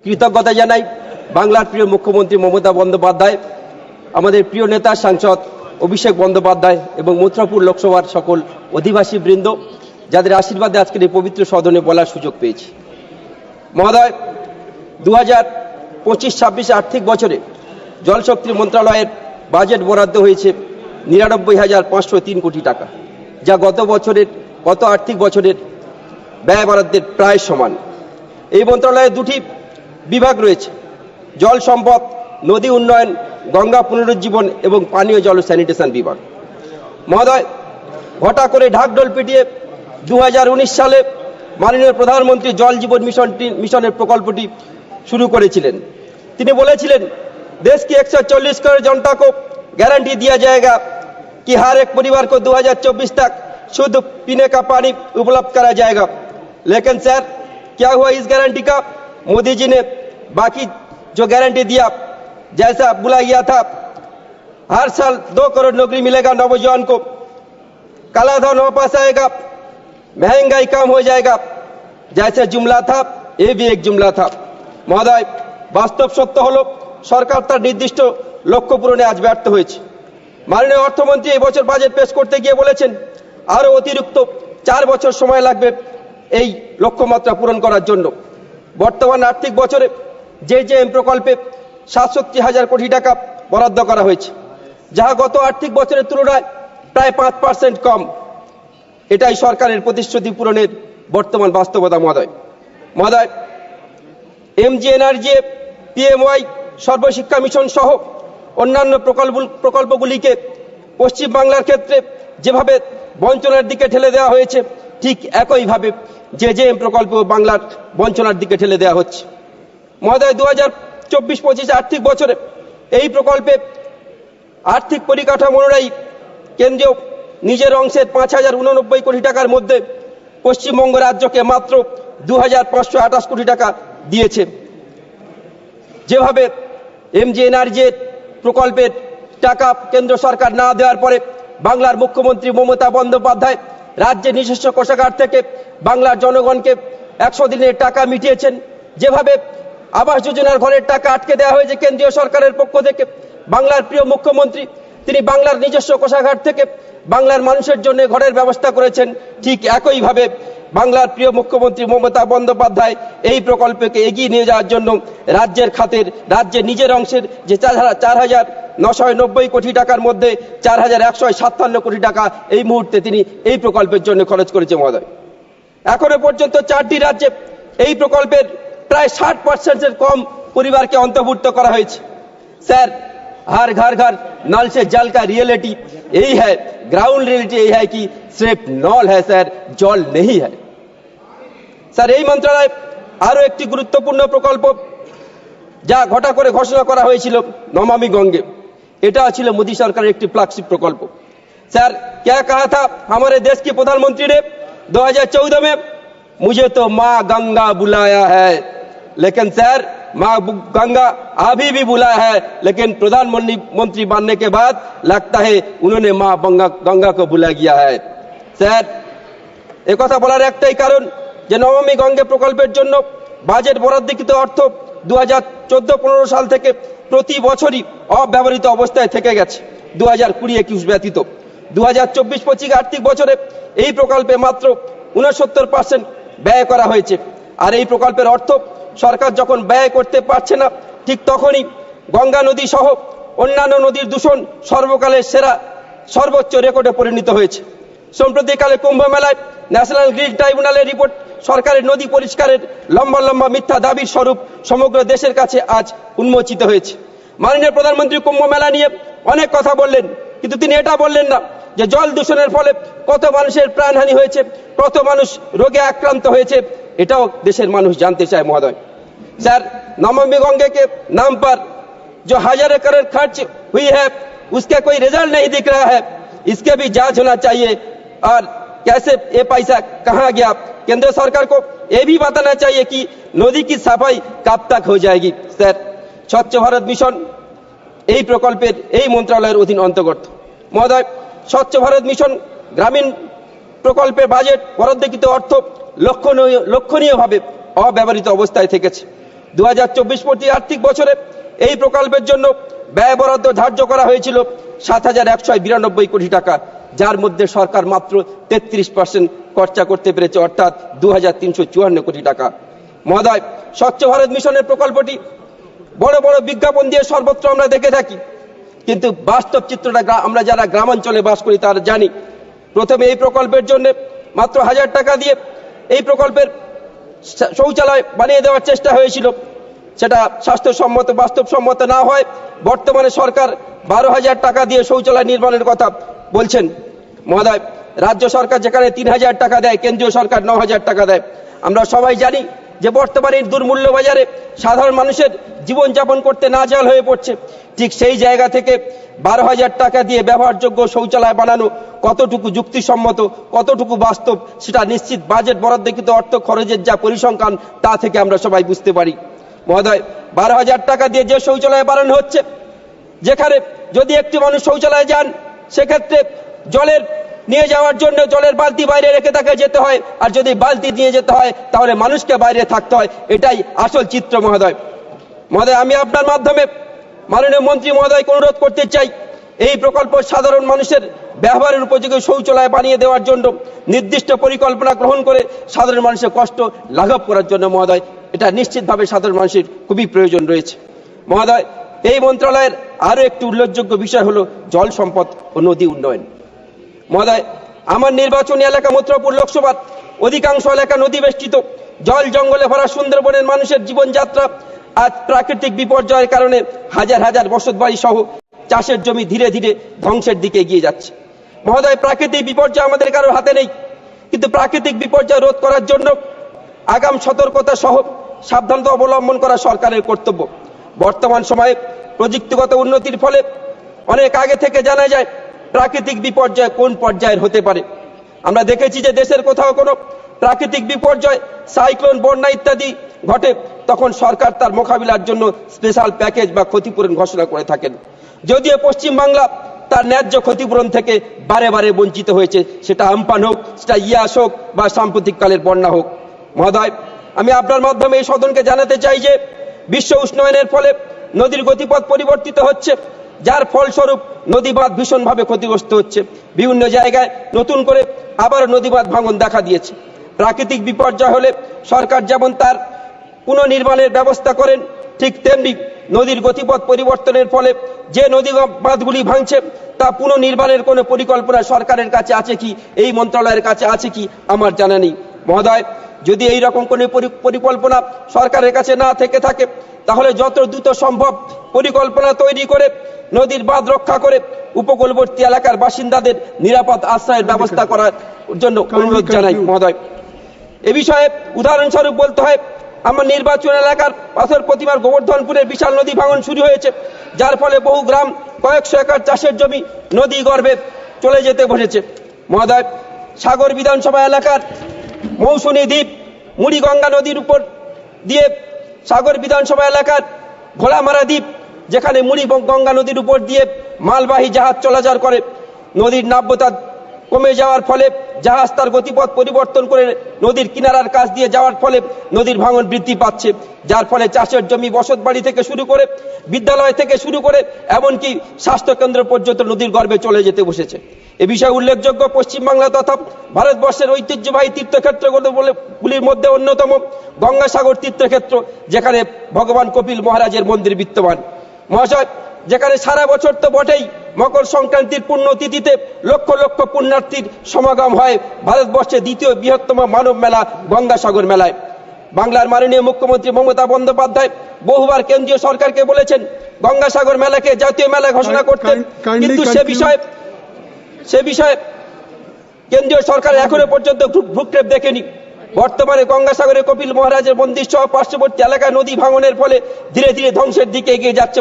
কৃতজ্ঞতা জানাই বাংলার প্রিয় মুখ্যমন্ত্রী মমতা বন্দ্যোপাধ্যায়, আমাদের প্রিয় নেতা সাংসদ অভিষেক বন্দ্যোপাধ্যায় এবং মথুরাপুর লোকসভার সকল অধিবাসী বৃন্দ, যাদের আশীর্বাদে আজকের এই পবিত্র সদনে বলার সুযোগ পেয়েছি। মহোদয়, 2025-26 আর্থিক বছরে জলশক্তি মন্ত্রণালয়ের বাজেট বরাদ্দ হয়েছে 99,503 কোটি টাকা, যা গত আর্থিক বছরের ব্যয় বরাদ্দের প্রায় সমান। এই মন্ত্রণালয়ে দুটি বিভাগ রয়েছে: জল সম্পদ, নদী উন্নয়ন, গঙ্গা পুনরুজ্জীবন এবং পানীয় জল ও স্যানিটেশন বিভাগ। মহোদয়, ঘটা করে ঢাকঢোল পিটিয়ে 2019 সালে মাননীয় প্রধানমন্ত্রী জল জীবন মিশনের প্রকল্পটি শুরু করেছিলেন। তিনি বলেছিলেন, देश की 140 करोड़ जनता को गारंटी दिया जाएगा कि हर एक परिवार को 2024 तक शुद्ध पीने का पानी उपलब्ध करा जाएगा। लेकिन सर, क्या हुआ इस गारंटी का? मोदी जी ने बाकी जो गारंटी दिया, जैसा बोला गया था, हर साल 2 करोड़ नौकरी मिलेगा नौजवान को, काला धन वापस आएगा, महंगाई कम हो जाएगा, जैसे जुमला था ये भी एक जुमला था। महोदय, वास्तव सत्य हलो সরকার তার নির্দিষ্ট লক্ষ্য পূরণে আজ ব্যর্থ হয়েছে। মাননীয় অর্থমন্ত্রী এই বছর বাজেট পেশ করতে গিয়ে বলেছেন আরো অতিরিক্ত 4 বছর সময় লাগবে এই লক্ষ্যমাত্রা পূরণ করার জন্য। বর্তমান আর্থিক বছরে জেজেএম প্রকল্পে 67,000 কোটি টাকা বরাদ্দ করা হয়েছে, যা গত আর্থিক বছরের তুলনায় প্রায় 5% কম। এটাই সরকারের প্রতিশ্রুতি পূরণের বর্তমান বাস্তবতা। মহোদয়, এমজিএনআরজিএ, পিএমওয়াই, সর্বশিক্ষা মিশন সহ অন্যান্য প্রকল্পগুলিকে পশ্চিমবাংলার ক্ষেত্রে যেভাবে বঞ্চনার দিকে ঠেলে দেওয়া হয়েছে, ঠিক একইভাবে জেজেএম প্রকল্প বাংলার বঞ্চনার দিকে ঠেলে দেওয়া হচ্ছে। মহোদয়, 2024-25 আর্থিক বছরে এই প্রকল্পে আর্থিক পরিকাঠামো অনুযায়ী কেন্দ্রীয় নিজের অংশের 5,089 কোটি টাকার মধ্যে পশ্চিমবঙ্গ রাজ্যকে মাত্র 2,528 কোটি টাকা দিয়েছে। যেভাবে এমজিএনআরজি প্রকল্পের টাকা কেন্দ্র সরকার না দেওয়ার পরে বাংলার মুখ্যমন্ত্রী মমতা বন্দ্যোপাধ্যায় রাজ্যের নিজস্ব কোষাগার থেকে বাংলার জনগণকে 100 দিনের টাকা মিটিয়েছেন, যেভাবে আবাস যোজনার ঘরের টাকা আটকে দেওয়া হয়েছে কেন্দ্রীয় সরকারের পক্ষ থেকে, বাংলার প্রিয় মুখ্যমন্ত্রী তিনি বাংলার নিজস্ব কোষাগার থেকে বাংলার মানুষের জন্য ঘরের ব্যবস্থা করেছেন। ঠিক একইভাবে বাংলার প্রিয় মুখ্যমন্ত্রী মমতা বন্দ্যোপাধ্যায় এই প্রকল্পকে এগিয়ে নিয়ে যাওয়ার জন্য রাজ্যের নিজের অংশের যে 4,990 কোটি টাকার মধ্যে 4,157 কোটি টাকা এই মুহূর্তে তিনি এই প্রকল্পের জন্য খরচ করেছে। মহোদয়, এখনো পর্যন্ত 4টি রাজ্যে এই প্রকল্পের প্রায় 60% কম পরিবারকে অন্তর্ভুক্ত করা হয়েছে। স্যার, हर घर घर नल से जल का रियलिटी यही है, ग्राउंड रियलिटी यही है कि सिर्फ नल है सर, जल नहीं है। স্যার, এই মন্ত্রণালয়ে আরো একটি গুরুত্বপূর্ণ প্রকল্প যা ঘটা করে ঘোষণা করা হয়েছিল, নমামি গঙ্গে। এটা ছিল মোদী সরকারের একটি ফ্ল্যাগশিপ প্রকল্প। স্যার, क्या कहा था हमारे देश के प्रधानमंत्री ने 2014 में, मुझे तो माँ गंगा बुलाया है, लेकिन सर माँ गंगा अभी भी बुलाया है, लेकिन प्रधानमंत्री बनने के बाद लगता है उन्होंने माँ गंगा को बुला गया है। স্যার, एक কথা বলার একটাই কারণ যে নমামি গঙ্গে প্রকল্পের জন্য বাজেট বরাদ্দকৃত অর্থ 2014-15 সাল থেকে প্রতি বছরই অব্যবহৃত অবস্থায় থেকে গেছে, 2020-21 ব্যতীত। 2024-25 আর্থিক বছরে এই প্রকল্পে মাত্র 69% ব্যয় করা হয়েছে। আর এই প্রকল্পের অর্থ সরকার যখন ব্যয় করতে পারছে না, ঠিক তখনই গঙ্গা নদী সহ অন্যান্য নদীর দূষণ সর্বকালের সর্বোচ্চ রেকর্ডে পরিণত হয়েছে। সম্প্রতিকালে কুম্ভ মেলায় ন্যাশনাল গ্রিন ট্রাইব্যুনালের রিপোর্ট সরকারের নদী পরিষ্কারের লম্বা মিথ্যা দাবির স্বরূপ সমগ্র দেশের কাছে আজ উন্মোচিত হয়েছে। মাননীয় প্রধানমন্ত্রী কুম্ভ মেলা নিয়ে অনেক কথা বললেন, কিন্তু তিনি এটা বললেন না যে জল দূষণের ফলে কত মানুষের প্রাণহানি হয়েছে, কত মানুষ রোগে আক্রান্ত হয়েছে, এটাও দেশের মানুষ জানতে চায়। মহোদয়, सर, नमामि गंगे के नाम पर जो हजारों करोड़ खर्च हुई है, उसके कोई रिजल्ट नहीं दिख रहा है। इसके भी जांच होना चाहिए, और कैसे ये पैसा कहाँ गया, केंद्र सरकार को ये भी बताना चाहिए कि नदी की सफाई कब तक हो जाएगी। सर, स्वच्छ भारत मिशन এই প্রকল্পের এই মন্ত্রণালয়ের অধীন অন্তর্গত। মহোদয়, স্বচ্ছ ভারত মিশন গ্রামীণ প্রকল্পের বাজেট বরাদ্দকৃত অর্থ লক্ষণীয়ভাবে অব্যবহৃত অবস্থায় থেকেছে। 2024 আর্থিক বছরে এই প্রকল্পের জন্য ব্যয় বরাদ্দ ধার্য করা হয়েছিল 7,192 কোটি টাকা, যার মধ্যে সরকার মাত্র 33% খরচা করতে পেরেছে, অর্থাৎ 2,354 কোটি টাকা। মহোদয়, স্বচ্ছ ভারত মিশনের প্রকল্পটি বড় বড় বিজ্ঞাপন দিয়ে সর্বত্র আমরা দেখে থাকি, কিন্তু বাস্তব চিত্রটা আমরা যারা গ্রামাঞ্চলে বাস করি তারা জানি। প্রথমে এই প্রকল্পের জন্য মাত্র 1,000 টাকা দিয়ে এই প্রকল্পের শৌচালয় বানিয়ে দেওয়ার চেষ্টা হয়েছিল। সেটা স্বাস্থ্যসম্মত বাস্তবসম্মত না হয় বর্তমানে সরকার 12,000 টাকা দিয়ে শৌচালয় নির্মাণের কথা বলছেন। মহোদয়, রাজ্য সরকার যেখানে 3,000 টাকা দেয়, কেন্দ্রীয় সরকার 9,000 টাকা দেয়। আমরা সবাই জানি যে বর্তমানে দুর্মূল্য বাজারে সাধারণ মানুষের জীবনযাপন করতে নাজেহাল হয়ে পড়ছে। ঠিক সেই জায়গা থেকে 12,000 টাকা দিয়ে ব্যবহারযোগ্য শৌচালয় বানানো কতটুকু যুক্তিসম্মত, কতটুকু বাস্তব, সেটা নিশ্চিত বাজেট বরাদ্দকৃত অর্থ খরচের যা পরিসংখ্যান তা থেকে আমরা সবাই বুঝতে পারি। মহোদয়, 12,000 টাকা দিয়ে যে শৌচালয় বানানো হচ্ছে, যেখানে যদি একটি মানুষ শৌচালয়ে যান সেক্ষেত্রে জলের নিয়ে যাওয়ার জন্য জলের বালতি বাইরে রেখে তাকে যেতে হয়, আর যদি বালতি নিয়ে যেতে হয় তাহলে মানুষকে বাইরে থাকতে হয়। এটাই আসল চিত্র। মহোদয়, আমি আপনার মাধ্যমে মাননীয় মন্ত্রী মহোদয়কে অনুরোধ করতে চাই, এই প্রকল্প সাধারণ মানুষের ব্যবহারের উপযোগী শৌচালয় বানিয়ে দেওয়ার জন্য নির্দিষ্ট পরিকল্পনা গ্রহণ করে সাধারণ মানুষের কষ্ট লাঘব করার জন্য মহোদয়, এটা নিশ্চিতভাবে সাধারণ মানুষের খুবই প্রয়োজন রয়েছে। মহোদয়, এই মন্ত্রণালয়ের আরো একটি উল্লেখযোগ্য বিষয় হলো জল সম্পদ ও নদী উন্নয়ন। মহোদয়, আমার নির্বাচনী এলাকা মথুরাপুর লোকসভার অধিকাংশ এলাকা নদী বেষ্টিত, জল জঙ্গলে ভরা সুন্দরবনের মানুষের জীবনযাত্রা আজ প্রাকৃতিক বিপর্যয়ের কারণে হাজার হাজার বসতবাড়ি সহ চাষের জমি ধীরে ধীরে ধ্বংসের দিকে এগিয়ে যাচ্ছে। মহোদয়, প্রাকৃতিক বিপর্যয় আমাদের কারোর হাতে নেই, কিন্তু প্রাকৃতিক বিপর্যয় রোধ করার জন্য আগাম সতর্কতা সহ সাবধানতা অবলম্বন করা সরকারের কর্তব্য। বর্তমান সময়ে প্রযুক্তিগত উন্নতির ফলে অনেক আগে থেকে জানা যায় প্রাকৃতিক বিপর্যয় কোন পর্যায়ের হতে পারে। আমরা দেখেছি যে দেশের কোথাও কোনো প্রাকৃতিক বিপর্যয়, সাইক্লোন, বন্যা ইত্যাদি ঘটে, তখন সরকার তার মোকাবিলার জন্য স্পেশাল প্যাকেজ বা ক্ষতিপূরণ ঘোষণা করে থাকেন। যদিও পশ্চিমবাংলা তার ন্যায্য ক্ষতিপূরণ থেকে বারে বারে বঞ্চিত হয়েছে, সেটা আমপান হোক, সেটা ইয়াস হোক বা সাম্প্রতিককালের বন্যা হোক। মহোদয়, আমি আপনার মাধ্যমে এই সদনকে জানাতে চাই যে বিশ্ব উষ্ণায়নের ফলে নদীর গতিপথ পরিবর্তিত হচ্ছে, যার ফলস্বরূপ নদীবাঁধ ভীষণভাবে ক্ষতিগ্রস্ত হচ্ছে। বিভিন্ন জায়গায় নতুন করে আবার নদীবাঁধ ভাঙন দেখা দিয়েছে। প্রাকৃতিক বিপর্যয় হলে সরকার যেমন তার পুনর্নির্মাণের ব্যবস্থা করেন, ঠিক তেমনি নদীর গতিপথ পরিবর্তনের ফলে যে নদী বাঁধগুলি ভাঙছে তা পুনর্নির্মাণের কোনো পরিকল্পনা সরকারের কাছে আছে কি, এই মন্ত্রণালয়ের কাছে আছে কি, আমার জানা নেই। মহোদয়, যদি এই রকম কোনো পরিকল্পনা সরকারের কাছে না থেকে থাকে তাহলে যত দ্রুত সম্ভব পরিকল্পনা তৈরি করে নদীর বাঁধ রক্ষা করে উপকূলবর্তী এলাকার বাসিন্দাদের নিরাপদ আশ্রয়ের ব্যবস্থা করার জন্য অনুরোধ জানাই। মহোদয়, এ বিষয়ে উদাহরণস্বরূপ বলতে হয়, আমার নির্বাচন এলাকার পাথর প্রতিমার গোবর্ধনপুরের বিশাল নদী ভাঙন শুরু হয়েছে, যার ফলে বহু গ্রাম, কয়েকশো একর চাষের জমি নদী গর্ভে চলে যেতে বসেছে। মহোদয়, সাগর বিধানসভা এলাকার মৌসুমী দ্বীপ মুড়িগঙ্গা নদীর উপর দিয়ে সাগর বিধানসভা এলাকার ঘোড়ামারা দ্বীপ, যেখানে মুড়িগঙ্গা নদীর উপর দিয়ে মালবাহী জাহাজ চলাচল করে, নদীর নাব্যতা কমে যাওয়ার ফলে জাহাজ তার গতিপথ পরিবর্তন করে নদীর কিনারার কাছ দিয়ে যাওয়ার ফলে নদীর ভাঙন বৃদ্ধি পাচ্ছে, যার ফলে চাষের জমি, বসতবাড়ি থেকে শুরু করে বিদ্যালয় থেকে শুরু করে এমনকি স্বাস্থ্যকেন্দ্র পর্যন্ত নদীর গর্ভে চলে যেতে বসেছে। এ বিষয়ে উল্লেখযোগ্য, পশ্চিমবাংলা তথা ভারতবর্ষের ঐতিহ্যবাহী তীর্থক্ষেত্রগুলির মধ্যে অন্যতম গঙ্গাসাগর তীর্থক্ষেত্র, যেখানে ভগবান কপিল মহারাজের মন্দির বিদ্যমান। মহাশয়, যেখানে সারা বছর তো বটেই, মকর সংক্রান্তির পুণ্যতিথিতে লক্ষ লক্ষ পুণ্যার্থীর সমাগম হয় ভারতবর্ষের দ্বিতীয় বৃহত্তম মানব মেলা গঙ্গাসাগর মেলায়। বাংলার মাননীয় মুখ্যমন্ত্রী মমতা বন্দ্যোপাধ্যায় বহুবার কেন্দ্রীয় সরকারকে বলেছেন গঙ্গাসাগর মেলাকে জাতীয় মেলা ঘোষণা করতে, কিন্তু সে বিষয়ে কেন্দ্রীয় সরকার এখনো পর্যন্ত ভ্রুক্ষেপ দেখেনি। বর্তমানে গঙ্গাসাগরে কপিল মহারাজের মন্দির সহ পার্শ্ববর্তী এলাকায় নদী ভাঙনের ফলে ধীরে ধীরে ধ্বংসের দিকে এগিয়ে যাচ্ছে।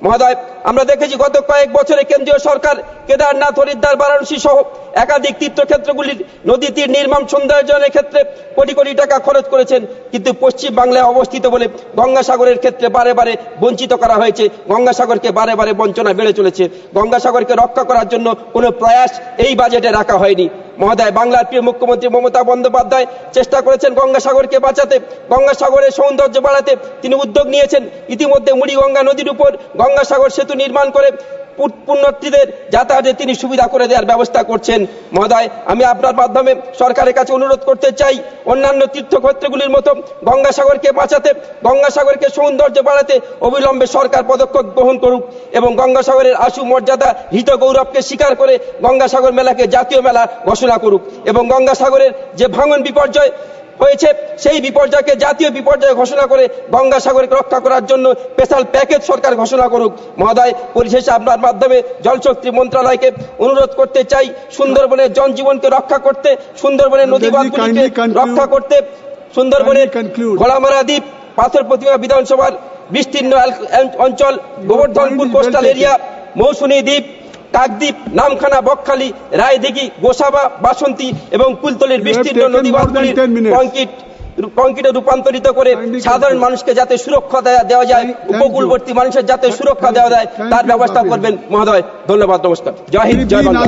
মহোদয়, আমরা দেখেছি গত কয়েক বছরে কেন্দ্রীয় সরকার কেদারনাথ, হরিদ্বার, বারাণসী সহ একাধিক তীর্থক্ষেত্রগুলির নদী তীর নির্মাণ সৌন্দর্যায়নের ক্ষেত্রে কোটি কোটি টাকা খরচ করেছেন, কিন্তু পশ্চিম বাংলায় অবস্থিত বলে গঙ্গাসাগরের ক্ষেত্রে বারে বারে বঞ্চিত করা হয়েছে। গঙ্গাসাগরকে বারে বারে বঞ্চনা বেড়ে চলেছে। গঙ্গাসাগরকে রক্ষা করার জন্য কোনো প্রয়াস এই বাজেটে রাখা হয়নি। মহোদয়, বাংলার প্রিয় মুখ্যমন্ত্রী মমতা বন্দ্যোপাধ্যায় চেষ্টা করেছেন গঙ্গাসাগরকে বাঁচাতে, গঙ্গাসাগরের সৌন্দর্য বাড়াতে তিনি উদ্যোগ নিয়েছেন। ইতিমধ্যে মুড়িগঙ্গা নদীর উপর গঙ্গাসাগর সেতু নির্মাণ করে পুণ্যার্থীদের যাতায়াতে তিনি সুবিধা করে দেওয়ার ব্যবস্থা করছেন। মহোদয়, আমি আপনার মাধ্যমে সরকারের কাছে অনুরোধ করতে চাই, অন্যান্য তীর্থক্ষেত্রগুলির মতো গঙ্গাসাগরকে বাঁচাতে, গঙ্গাসাগরকে সৌন্দর্য বাড়াতে অবিলম্বে সরকার পদক্ষেপ গ্রহণ করুক এবং গঙ্গাসাগরের আশু মর্যাদা হৃত গৌরবকে স্বীকার করে গঙ্গাসাগর মেলাকে জাতীয় মেলা ঘোষণা করুক এবং গঙ্গাসাগরের যে ভাঙন বিপর্যয় হয়েছে সেই বিপর্যয়কে জাতীয় বিপর্যয় ঘোষণা করে গঙ্গাসাগরকে রক্ষা করার জন্য স্পেশাল প্যাকেজ সরকার ঘোষণা করুক। মহোদয়, পরিশেষে আপনার মাধ্যমে জলশক্তি মন্ত্রণালয়কে অনুরোধ করতে চাই, সুন্দরবনের জনজীবনকে রক্ষা করতে, সুন্দরবনের নদীবাঁধগুলিকে রক্ষা করতে, সুন্দরবনের ঘোড়ামারা দ্বীপ, পাথর প্রতিমা বিধানসভার বিস্তীর্ণ অঞ্চল, গোবর্ধনপুর কোস্টাল এরিয়া, মৌসুমী দ্বীপ, কাকদ্বীপ, নামখানা, বকখালি, রায়দিঘি, গোসাবা, বাসন্তী এবং কুলতলির বিস্তীর্ণ নদীবাঁধগুলির কংক্রিটে রূপান্তরিত করে সাধারণ মানুষকে যাতে সুরক্ষা দেওয়া যায়, উপকূলবর্তী মানুষের যাতে সুরক্ষা দেওয়া যায় তার ব্যবস্থা করবেন। মহোদয়, ধন্যবাদ, নমস্কার, জয় হিন্দ, জয় বাংলা।